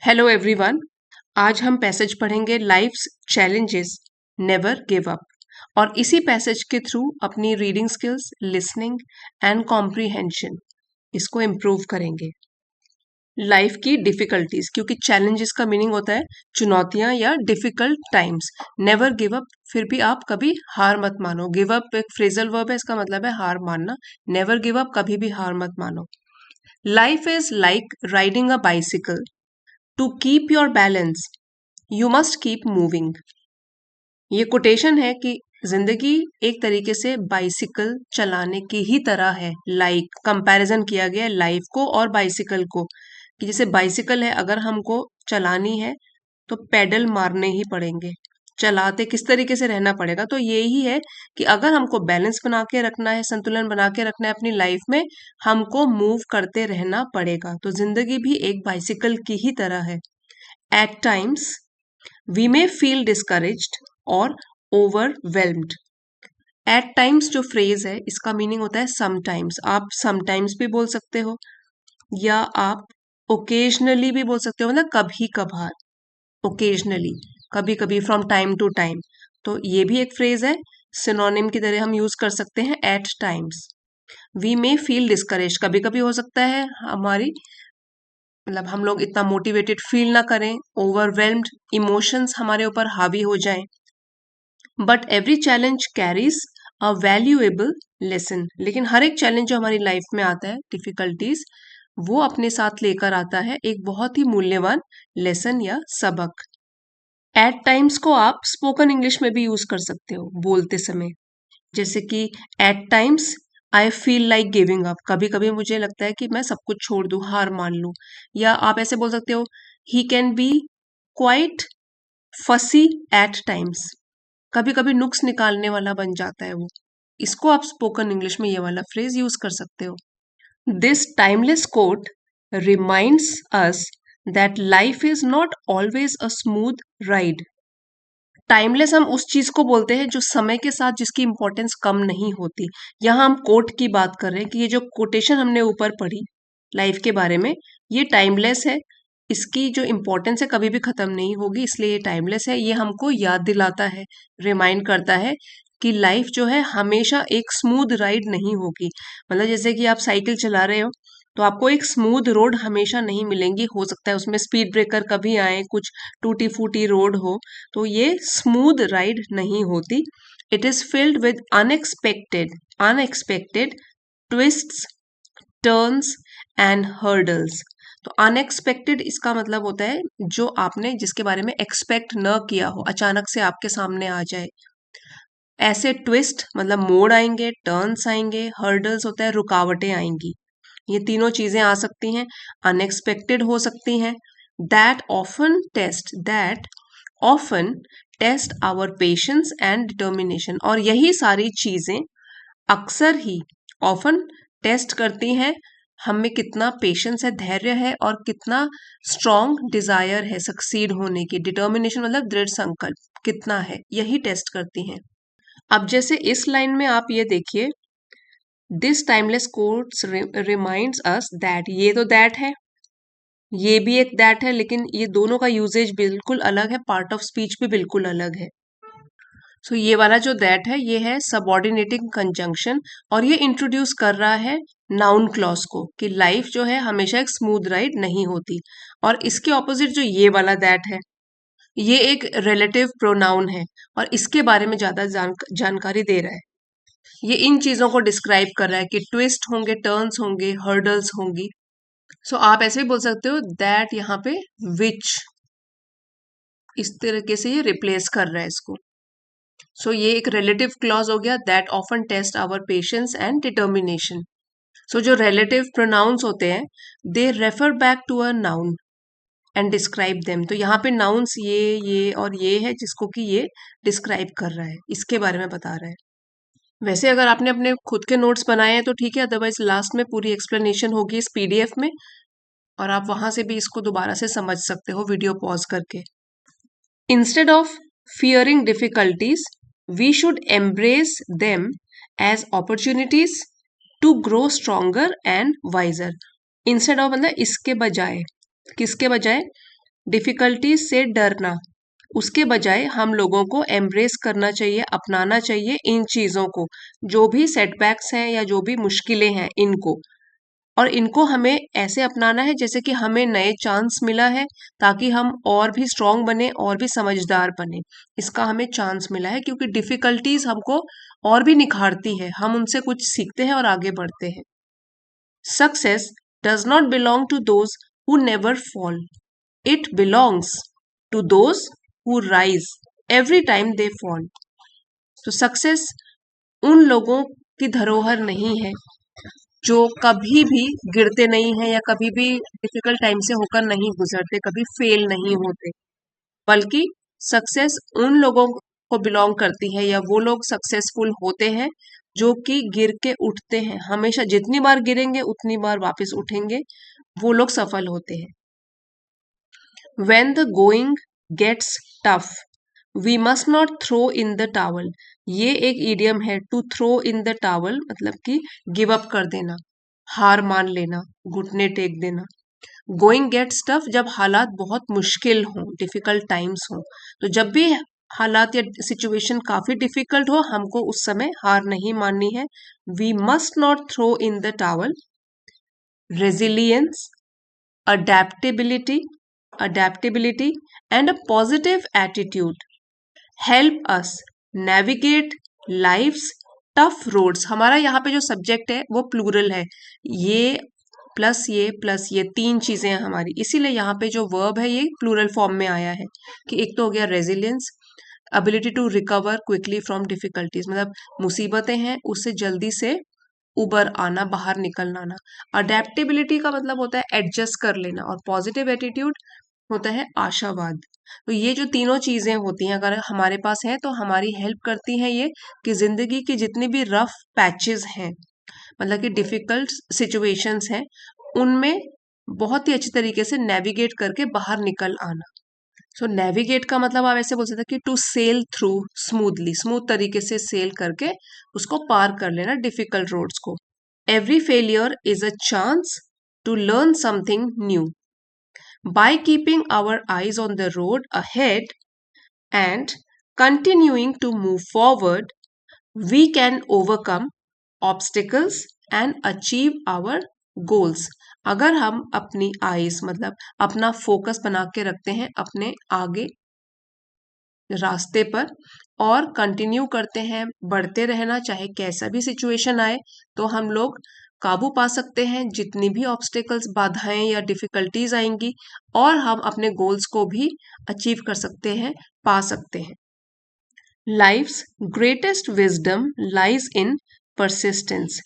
Hello everyone. आज हम passage पढ़ेंगे life's challenges never give up और इसी पैसेज के थ्रू अपनी reading skills, listening and comprehension इसको इम्प्रूव करेंगे। लाइफ की डिफिकल्टीज, क्योंकि चैलेंजेस का मीनिंग होता है चुनौतियां या difficult times. Never give up, फिर भी आप कभी हार मत मानो। गिव अप एक फ्रेजल वर्ब है, इसका मतलब है हार मानना। नेवर गिव अप, कभी भी हार मत मानो। Life is like riding a bicycle. To keep your balance you must keep moving. ये कोटेशन है कि जिंदगी एक तरीके से बाइसिकल चलाने की ही तरह है। लाइक कंपैरिजन किया गया है लाइफ को और बाइसिकल को, कि जैसे बाइसिकल है, अगर हमको चलानी है तो पेडल मारने ही पड़ेंगे, चलाते किस तरीके से रहना पड़ेगा। तो यही है कि अगर हमको बैलेंस बना के रखना है, संतुलन बना के रखना है अपनी लाइफ में, हमको मूव करते रहना पड़ेगा। तो जिंदगी भी एक बाइसिकल की ही तरह है। At times, we may feel discouraged और overwhelmed. At times जो फ्रेज है इसका मीनिंग होता है समटाइम्स। आप समटाइम्स भी बोल सकते हो या आप ओकेजनली भी बोल सकते हो, मतलब कभी कभार, ओकेजनली, कभी कभी, फ्रॉम टाइम टू टाइम। तो ये भी एक फ्रेज है, सिनोनिम की तरह हम यूज कर सकते हैं at times. We may feel discourage, कभी कभी हो सकता है हमारी, मतलब हम लोग इतना मोटिवेटेड फील ना करें, ओवरवेल्म्ड इमोशंस हमारे ऊपर हावी हो जाएं। But every challenge carries a valuable lesson, लेकिन हर एक चैलेंज जो हमारी लाइफ में आता है, डिफिकल्टीज, वो अपने साथ लेकर आता है एक बहुत ही मूल्यवान लेसन या सबक। एट टाइम्स को आप स्पोकन इंग्लिश में भी यूज कर सकते हो बोलते समय, जैसे कि at times I feel like giving up, कभी कभी मुझे लगता है कि मैं सब कुछ छोड़ दूं, हार मान लूं। या आप ऐसे बोल सकते हो, ही कैन बी क्वाइट फसी एट टाइम्स, कभी कभी नुक्स निकालने वाला बन जाता है वो। इसको आप स्पोकन इंग्लिश में ये वाला फ्रेज यूज कर सकते हो। This timeless quote reminds us that life is not always a smooth ride. Timeless हम उस चीज को बोलते हैं जो समय के साथ जिसकी इंपॉर्टेंस कम नहीं होती। यहाँ हम कोट की बात कर रहे हैं कि ये जो कोटेशन हमने ऊपर पढ़ी लाइफ के बारे में, ये टाइमलेस है। इसकी जो इम्पोर्टेंस है कभी भी खत्म नहीं होगी, इसलिए ये टाइमलेस है। ये हमको याद दिलाता है, रिमाइंड करता है कि लाइफ जो है हमेशा एक स्मूथ राइड नहीं होगी। मतलब जैसे कि आप साइकिल चला रहे हो तो आपको एक स्मूथ रोड हमेशा नहीं मिलेंगी, हो सकता है उसमें स्पीड ब्रेकर कभी आए, कुछ टूटी फूटी रोड हो, तो ये स्मूथ राइड नहीं होती। It is filled with unexpected twists, turns and hurdles. तो अनएक्सपेक्टेड इसका मतलब होता है जो आपने जिसके बारे में एक्सपेक्ट न किया हो, अचानक से आपके सामने आ जाए। ऐसे ट्विस्ट मतलब मोड़ आएंगे, टर्न्स आएंगे, हर्डल्स होता है रुकावटें आएंगी। ये तीनों चीजें आ सकती हैं, अनएक्सपेक्टेड हो सकती हैं। That often test our patience and determination, और यही सारी चीजें अक्सर ही, ऑफन, टेस्ट करती हैं हम में कितना पेशेंस है, धैर्य है, और कितना स्ट्रॉन्ग डिजायर है सक्सीड होने की। डिटर्मिनेशन मतलब दृढ़ संकल्प कितना है, यही टेस्ट करती हैं। अब जैसे इस लाइन में आप ये देखिए, this timeless quotes reminds us that, ये तो दैट है, ये भी एक दैट है, लेकिन ये दोनों का यूजेज बिल्कुल अलग है, पार्ट ऑफ स्पीच भी बिल्कुल अलग है। सो ये वाला जो दैट है ये है सबऑर्डिनेटिंग कंजंक्शन, और ये इंट्रोड्यूस कर रहा है नाउन क्लॉज को, कि लाइफ जो है हमेशा एक स्मूथ राइड नहीं होती। और इसके ऑपोजिट जो ये वाला दैट है, ये एक रिलेटिव प्रोनाउन है और इसके बारे में ज्यादा जानकारी दे रहा है। ये इन चीजों को डिस्क्राइब कर रहा है कि ट्विस्ट होंगे, टर्न्स होंगे, हर्डल्स होंगी। सो आप ऐसे भी बोल सकते हो दैट, यहाँ पे विच, इस तरीके से ये रिप्लेस कर रहा है इसको। सो ये एक रिलेटिव क्लॉज हो गया, that often test our patience and determination. So जो रिलेटिव प्रोनाउंस होते हैं, they refer back to a noun and describe them. तो यहाँ पे नाउन्स ये और ये है जिसको कि ये डिस्क्राइब कर रहा है, इसके बारे में बता रहा है। वैसे अगर आपने अपने खुद के नोट्स बनाए हैं तो ठीक है, अदरवाइज लास्ट में पूरी एक्सप्लेनेशन होगी इस पीडीएफ में, और आप वहां से भी इसको दोबारा से समझ सकते हो वीडियो पॉज करके। Instead of fearing difficulties, we should embrace them as opportunities to grow stronger and wiser. Instead of मतलब इसके बजाय, किसके बजाय, डिफिकल्टीज से डरना, उसके बजाय हम लोगों को एम्ब्रेस करना चाहिए, अपनाना चाहिए इन चीजों को, जो भी सेटबैक्स हैं या जो भी मुश्किलें हैं इनको, और इनको हमें ऐसे अपनाना है जैसे कि हमें नए चांस मिला है, ताकि हम और भी स्ट्रांग बने और भी समझदार बने। इसका हमें चांस मिला है क्योंकि डिफिकल्टीज हमको और भी निखारती है, हम उनसे कुछ सीखते हैं और आगे बढ़ते हैं। Success does not belong to those who never fall, it belongs to those who rise every time they fall. तो सक्सेस उन लोगों की धरोहर नहीं है जो कभी भी गिरते नहीं है या कभी भी डिफिकल्ट टाइम से होकर नहीं गुजरते, कभी फेल नहीं होते, बल्कि सक्सेस उन लोगों को बिलोंग करती है या वो लोग सक्सेसफुल होते हैं जो कि गिर के उठते हैं, हमेशा जितनी बार गिरेंगे उतनी बार वापस उठेंगे, वो लोग सफल होते हैं। When the going gets tough, we must not throw in the towel. ये एक इडियम है, to throw in the towel मतलब कि गिव अप कर देना, हार मान लेना, घुटने टेक देना। गोइंग गेट्स टफ जब हालात बहुत मुश्किल हों, डिफिकल्ट टाइम्स हों, तो जब भी हालात या सिचुएशन काफी डिफिकल्ट हो, हमको उस समय हार नहीं माननी है। We must not throw in the towel. Resilience, adaptability adaptability and a positive attitude help us navigate life's tough roads। हमारा यहाँ पे जो सब्जेक्ट है वो प्लूरल है, ये प्लस ये तीन चीजें हैं हमारी, इसीलिए यहाँ पे जो वर्ब है ये प्लूरल फॉर्म में आया है कि एक तो हो गया resilience, ability to recover quickly from difficulties, मतलब मुसीबतें हैं उससे जल्दी से उबर आना, बाहर निकल आना। अडेप्टेबिलिटी का मतलब होता है एडजस्ट कर लेना, और पॉजिटिव एटीट्यूड होता है आशावाद। तो ये जो तीनों चीजें होती हैं अगर हमारे पास है तो हमारी हेल्प करती हैं ये कि जिंदगी की जितनी भी रफ पैचेस हैं, मतलब कि डिफिकल्ट सिचुएशंस हैं, उनमें बहुत ही अच्छी तरीके से नेविगेट करके बाहर निकल आना। सो नेविगेट का मतलब आप ऐसे बोल सकते हैं कि to sail through smoothly, smooth तरीके से सेल करके उसको पार कर लेना डिफिकल्ट रोड्स को। Every failure is a chance to learn something new. By keeping our eyes on the road ahead and continuing to move forward, we can overcome obstacles and achieve our goals। अगर हम अपनी eyes मतलब अपना focus बना के रखते हैं अपने आगे रास्ते पर और कंटिन्यू करते हैं बढ़ते रहना, चाहे कैसा भी सिचुएशन आए, तो हम लोग काबू पा सकते हैं जितनी भी ऑब्स्टेकल्स, बाधाएं या डिफिकल्टीज आएंगी, और हम अपने गोल्स को भी अचीव कर सकते हैं, पा सकते हैं। Life's greatest wisdom lies in persistence.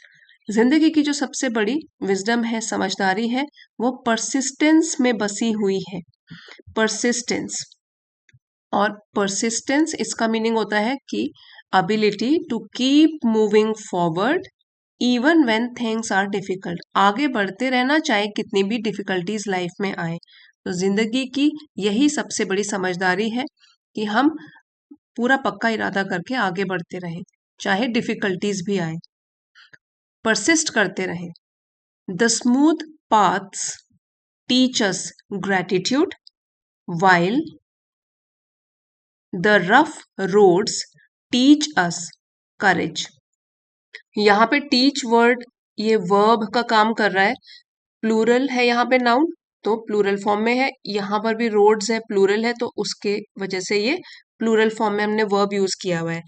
जिंदगी की जो सबसे बड़ी विजडम है, समझदारी है, वो परसिस्टेंस में बसी हुई है। परसिस्टेंस, और परसिस्टेंस इसका मीनिंग होता है कि ability to keep moving forward even when things are difficult. आगे बढ़ते रहना चाहे कितनी भी डिफिकल्टीज लाइफ में आए। तो जिंदगी की यही सबसे बड़ी समझदारी है कि हम पूरा पक्का इरादा करके आगे बढ़ते रहें, चाहे डिफिकल्टीज भी आए, परसिस्ट करते रहें। The smooth paths teach us gratitude while the rough roads teach us courage। यहाँ पे टीच वर्ड ये वर्ब का काम कर रहा है, प्लूरल है यहाँ पे नाउन, तो प्लूरल फॉर्म में है, यहाँ पर भी रोड्स है प्लूरल है, तो उसके वजह से ये प्लूरल फॉर्म में हमने वर्ब यूज किया हुआ है।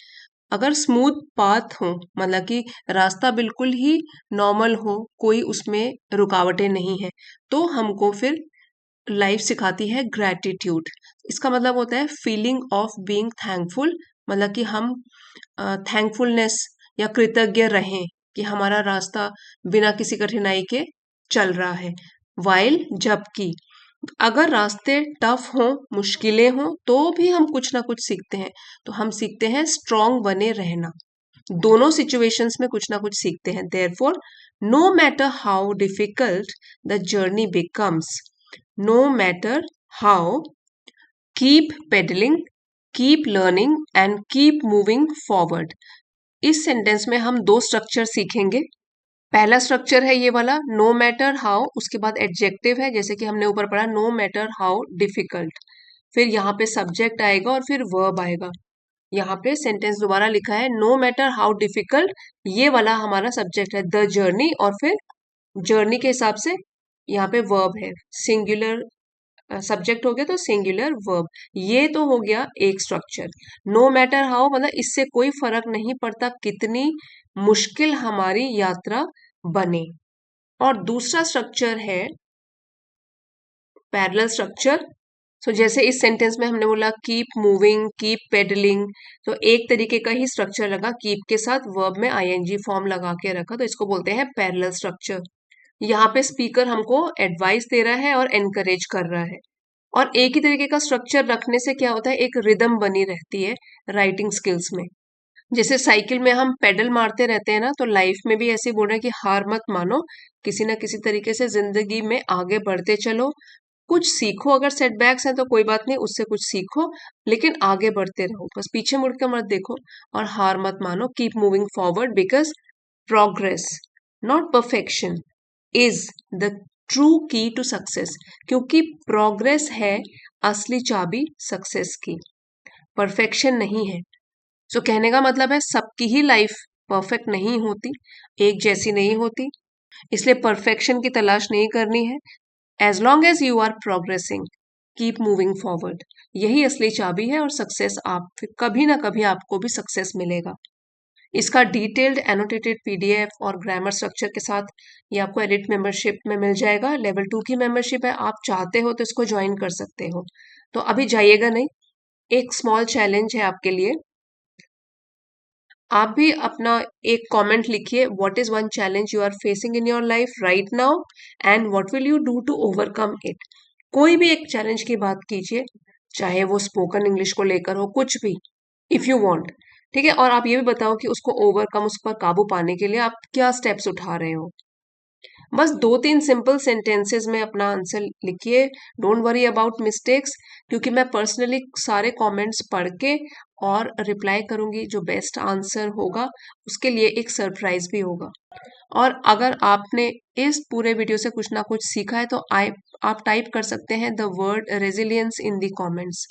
अगर स्मूथ पाथ हो मतलब कि रास्ता बिल्कुल ही नॉर्मल हो, कोई उसमें रुकावटें नहीं है, तो हमको फिर लाइफ सिखाती है ग्रैटिट्यूड। इसका मतलब होता है फीलिंग ऑफ बीइंग थैंकफुल, मतलब कि हम थैंकफुलनेस या कृतज्ञ रहें कि हमारा रास्ता बिना किसी कठिनाई के चल रहा है। वाइल जबकि अगर रास्ते टफ हो, मुश्किलें हो, तो भी हम कुछ ना कुछ सीखते हैं, तो हम सीखते हैं स्ट्रांग बने रहना। दोनों सिचुएशंस में कुछ ना कुछ सीखते हैं। Therefore no matter how difficult the journey becomes, no matter how, keep pedaling, keep learning and keep moving forward। इस सेंटेंस में हम दो स्ट्रक्चर सीखेंगे। पहला स्ट्रक्चर है ये वाला, नो मैटर हाउ, उसके बाद एडजेक्टिव है जैसे कि हमने ऊपर पढ़ा नो मैटर हाउ डिफिकल्ट, फिर यहाँ पे सब्जेक्ट आएगा और फिर वर्ब आएगा। यहाँ पे सेंटेंस दोबारा लिखा है नो मैटर हाउ डिफिकल्ट, ये वाला हमारा सब्जेक्ट है द जर्नी, और फिर जर्नी के हिसाब से यहाँ पे वर्ब है, सिंगुलर सब्जेक्ट हो गया तो सिंगुलर वर्ब। ये तो हो गया एक स्ट्रक्चर। नो मैटर हाउ मतलब इससे कोई फर्क नहीं पड़ता कितनी मुश्किल हमारी यात्रा बने। और दूसरा स्ट्रक्चर है पैरेलल स्ट्रक्चर। सो जैसे इस सेंटेंस में हमने बोला कीप मूविंग, कीप पेडलिंग, तो एक तरीके का ही स्ट्रक्चर लगा, कीप के साथ वर्ब में आईएनजी फॉर्म लगा के रखा, तो इसको बोलते हैं पैरेलल स्ट्रक्चर। यहाँ पे स्पीकर हमको एडवाइस दे रहा है और एनकरेज कर रहा है। और एक ही तरीके का स्ट्रक्चर रखने से क्या होता है, एक रिदम बनी रहती है राइटिंग स्किल्स में। जैसे साइकिल में हम पेडल मारते रहते हैं ना, तो लाइफ में भी ऐसे बोल रहे हैं कि हार मत मानो, किसी ना किसी तरीके से जिंदगी में आगे बढ़ते चलो, कुछ सीखो, अगर सेटबैक्स हैं तो कोई बात नहीं, उससे कुछ सीखो, लेकिन आगे बढ़ते रहो, बस पीछे मुड़ के मत देखो और हार मत मानो। Keep moving forward because progress not perfection is the true की टू सक्सेस, क्योंकि प्रोग्रेस है असली चाबी सक्सेस की, परफेक्शन नहीं है। सो कहने का मतलब है सबकी ही लाइफ परफेक्ट नहीं होती, एक जैसी नहीं होती, इसलिए परफेक्शन की तलाश नहीं करनी है। As long as you are progressing, keep moving forward, यही असली चाबी है, और सक्सेस आप कभी ना कभी आपको भी सक्सेस मिलेगा। इसका डिटेल्ड एनोटेटेड पीडीएफ और ग्रामर स्ट्रक्चर के साथ ये आपको एलिट मेंबरशिप में मिल जाएगा। लेवल 2 की मेंबरशिप है, आप चाहते हो तो इसको ज्वाइन कर सकते हो। तो अभी जाइएगा नहीं, एक स्मॉल चैलेंज है आपके लिए। आप भी अपना एक कमेंट लिखिए, what is one challenge you are facing in your life right now and what will you do to overcome it. कोई भी एक चैलेंज की बात कीजिए, चाहे वो स्पोकन इंग्लिश को लेकर हो, कुछ भी, इफ यू वांट, ठीक है। और आप ये भी बताओ कि उसको ओवरकम, उस पर काबू पाने के लिए आप क्या स्टेप्स उठा रहे हो। बस 2-3 सिंपल सेंटेंसेस में अपना आंसर लिखिए। डोंट वरी अबाउट मिस्टेक्स, क्योंकि मैं पर्सनली सारे कमेंट्स पढ़ के और रिप्लाई करूंगी, जो बेस्ट आंसर होगा उसके लिए एक सरप्राइज भी होगा। और अगर आपने इस पूरे वीडियो से कुछ ना कुछ सीखा है तो आप टाइप कर सकते हैं the word resilience in the comments.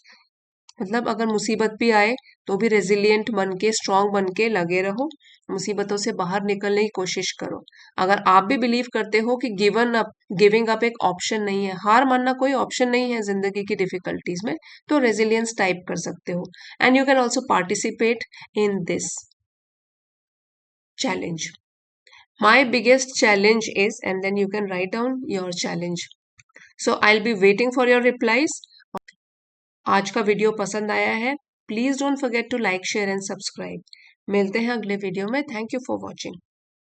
मतलब अगर मुसीबत भी आए तो भी रेजिलियंट बन के, स्ट्रांग बन के लगे रहो, मुसीबतों से बाहर निकलने की कोशिश करो। अगर आप भी बिलीव करते हो कि गिविंग अप एक ऑप्शन नहीं है, हार मानना कोई ऑप्शन नहीं है जिंदगी की डिफिकल्टीज में, तो रेजिलियंस टाइप कर सकते हो। And you can also participate in this challenge. My biggest challenge is, and then you can write down your challenge. So I'll be waiting for your replies. आज का वीडियो पसंद आया है, please don't forget to like share and subscribe. मिलते हैं अगले video में। Thank you for watching.